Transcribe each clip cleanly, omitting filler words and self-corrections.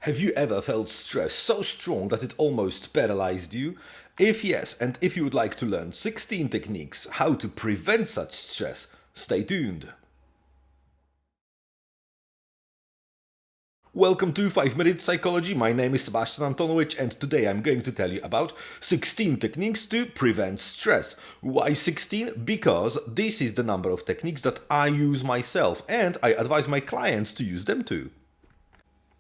Have you ever felt stress so strong that it almost paralyzed you? If yes, and if you would like to learn 16 techniques how to prevent such stress, stay tuned. Welcome to 5 Minute Psychology. My name is Sebastian Antonowicz and today I'm going to tell you about 16 techniques to prevent stress. Why 16? Because this is the number of techniques that I use myself and I advise my clients to use them too.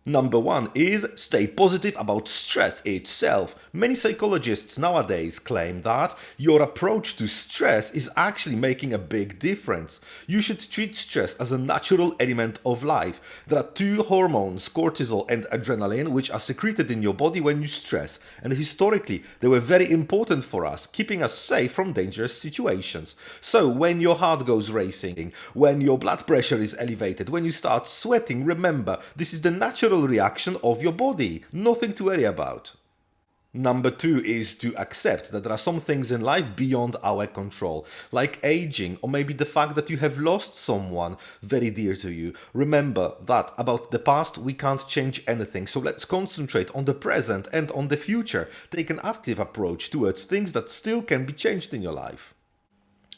Number 1 is stay positive about stress itself. Many psychologists nowadays claim that your approach to stress is actually making a big difference. You should treat stress as a natural element of life. There are two hormones, cortisol and adrenaline, which are secreted in your body when you stress. And historically, they were very important for us, keeping us safe from dangerous situations. So when your heart goes racing, when your blood pressure is elevated, when you start sweating, remember, this is the natural reaction of your body, nothing to worry about. Number 2 is to accept that there are some things in life beyond our control, like aging or maybe the fact that you have lost someone very dear to you. Remember that about the past we can't change anything, so let's concentrate on the present and on the future. Take an active approach towards things that still can be changed in your life.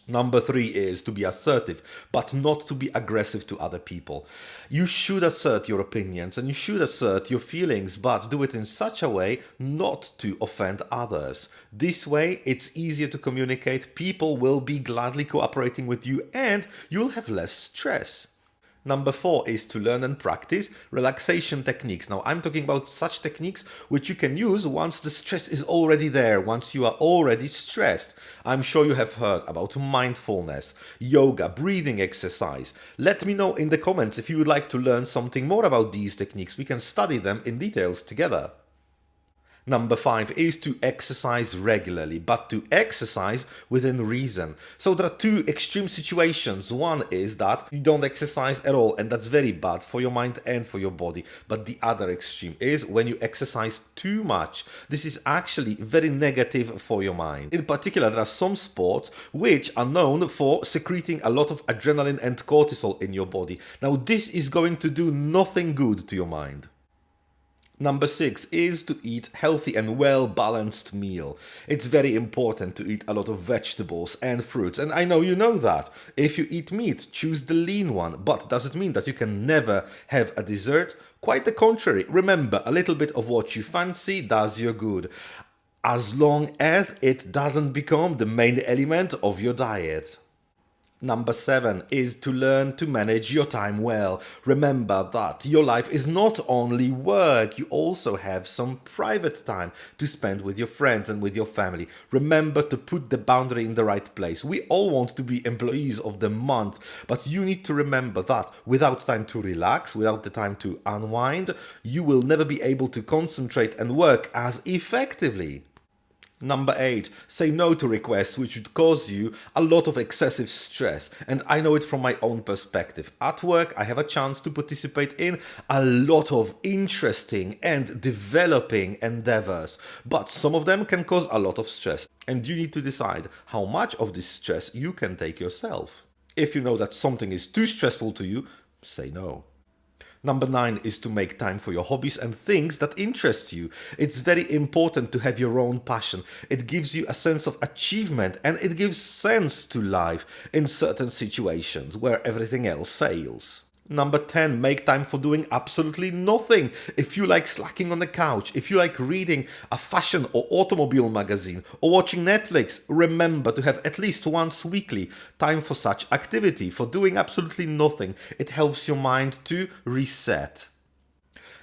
Number 3 is to be assertive, but not to be aggressive to other people. You should assert your opinions and you should assert your feelings, but do it in such a way not to offend others. This way, it's easier to communicate, people will be gladly cooperating with you, and you'll have less stress. Number 4 is to learn and practice relaxation techniques. Now, I'm talking about such techniques which you can use once the stress is already there, once you are already stressed. I'm sure you have heard about mindfulness, yoga, breathing exercise. Let me know in the comments if you would like to learn something more about these techniques. We can study them in details together. Number 5 is to exercise regularly, but to exercise within reason. So there are two extreme situations. One is that you don't exercise at all, and that's very bad for your mind and for your body. But the other extreme is when you exercise too much. This is actually very negative for your mind. In particular, there are some sports which are known for secreting a lot of adrenaline and cortisol in your body. Now, this is going to do nothing good to your mind. Number 6 is to eat healthy and well-balanced meal. It's very important to eat a lot of vegetables and fruits, and I know you know that. If you eat meat, choose the lean one, but does it mean that you can never have a dessert? Quite the contrary. Remember, a little bit of what you fancy does you good, as long as it doesn't become the main element of your diet. Number 7 is to learn to manage your time well. Remember that your life is not only work, you also have some private time to spend with your friends and with your family. Remember to put the boundary in the right place. We all want to be employees of the month, but you need to remember that without time to relax, without the time to unwind, you will never be able to concentrate and work as effectively. Number 8, say no to requests which would cause you a lot of excessive stress. And I know it from my own perspective. At work, I have a chance to participate in a lot of interesting and developing endeavors. But some of them can cause a lot of stress. And you need to decide how much of this stress you can take yourself. If you know that something is too stressful to you, say no. Number 9 is to make time for your hobbies and things that interest you. It's very important to have your own passion. It gives you a sense of achievement and it gives sense to life in certain situations where everything else fails. Number 10, make time for doing absolutely nothing. If you like slacking on the couch, if you like reading a fashion or automobile magazine or watching Netflix, remember to have at least once weekly time for such activity, for doing absolutely nothing. It helps your mind to reset.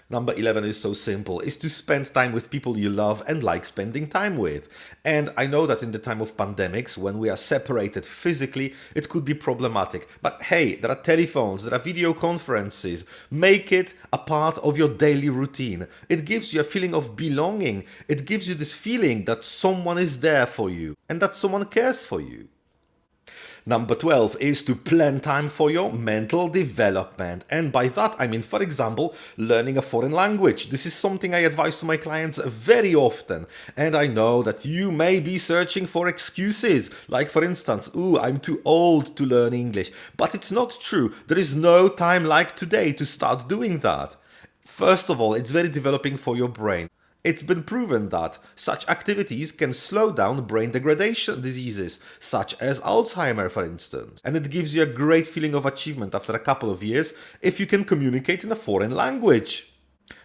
Number 11 is so simple, is to spend time with people you love and like spending time with. And I know that in the time of pandemics, when we are separated physically, it could be problematic. But hey, there are telephones, there are video conferences. Make it a part of your daily routine. It gives you a feeling of belonging. It gives you this feeling that someone is there for you and that someone cares for you. Number 12 is to plan time for your mental development. And by that, I mean, for example, learning a foreign language. This is something I advise to my clients very often. And I know that you may be searching for excuses. Like, for instance, I'm too old to learn English. But it's not true. There is no time like today to start doing that. First of all, it's very developing for your brain. It's been proven that such activities can slow down brain degradation diseases, such as Alzheimer, for instance. And it gives you a great feeling of achievement after a couple of years if you can communicate in a foreign language.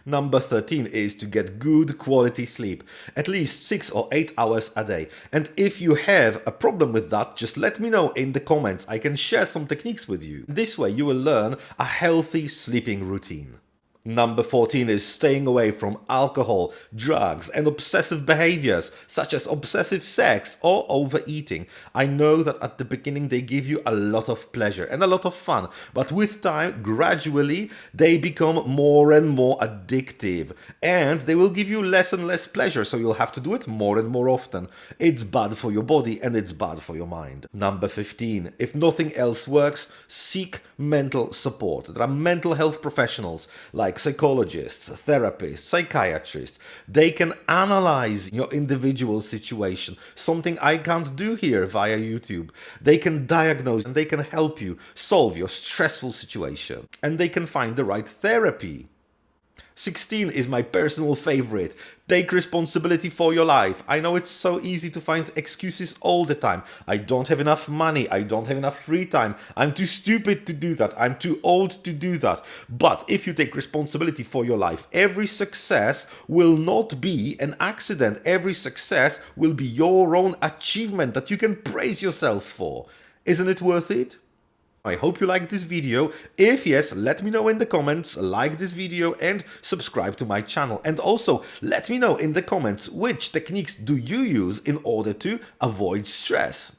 Number 13 is to get good quality sleep, at least 6 or 8 hours a day. And if you have a problem with that, just let me know in the comments. I can share some techniques with you. This way you will learn a healthy sleeping routine. Number 14 is staying away from alcohol, drugs, and obsessive behaviors, such as obsessive sex or overeating. I know that at the beginning they give you a lot of pleasure and a lot of fun, but with time, gradually, they become more and more addictive, and they will give you less and less pleasure, so you'll have to do it more and more often. It's bad for your body and it's bad for your mind. Number 15, if nothing else works, seek mental support. There are mental health professionals like psychologists, therapists, psychiatrists. They can analyze your individual situation, something I can't do here via YouTube. They can diagnose and they can help you solve your stressful situation. And they can find the right therapy. 16 is my personal favorite. Take responsibility for your life. I know it's so easy to find excuses all the time. I don't have enough money. I don't have enough free time. I'm too stupid to do that. I'm too old to do that. But if you take responsibility for your life, every success will not be an accident. Every success will be your own achievement that you can praise yourself for. Isn't it worth it? I hope you liked this video. If yes, let me know in the comments, like this video and subscribe to my channel. And also, let me know in the comments which techniques do you use in order to avoid stress.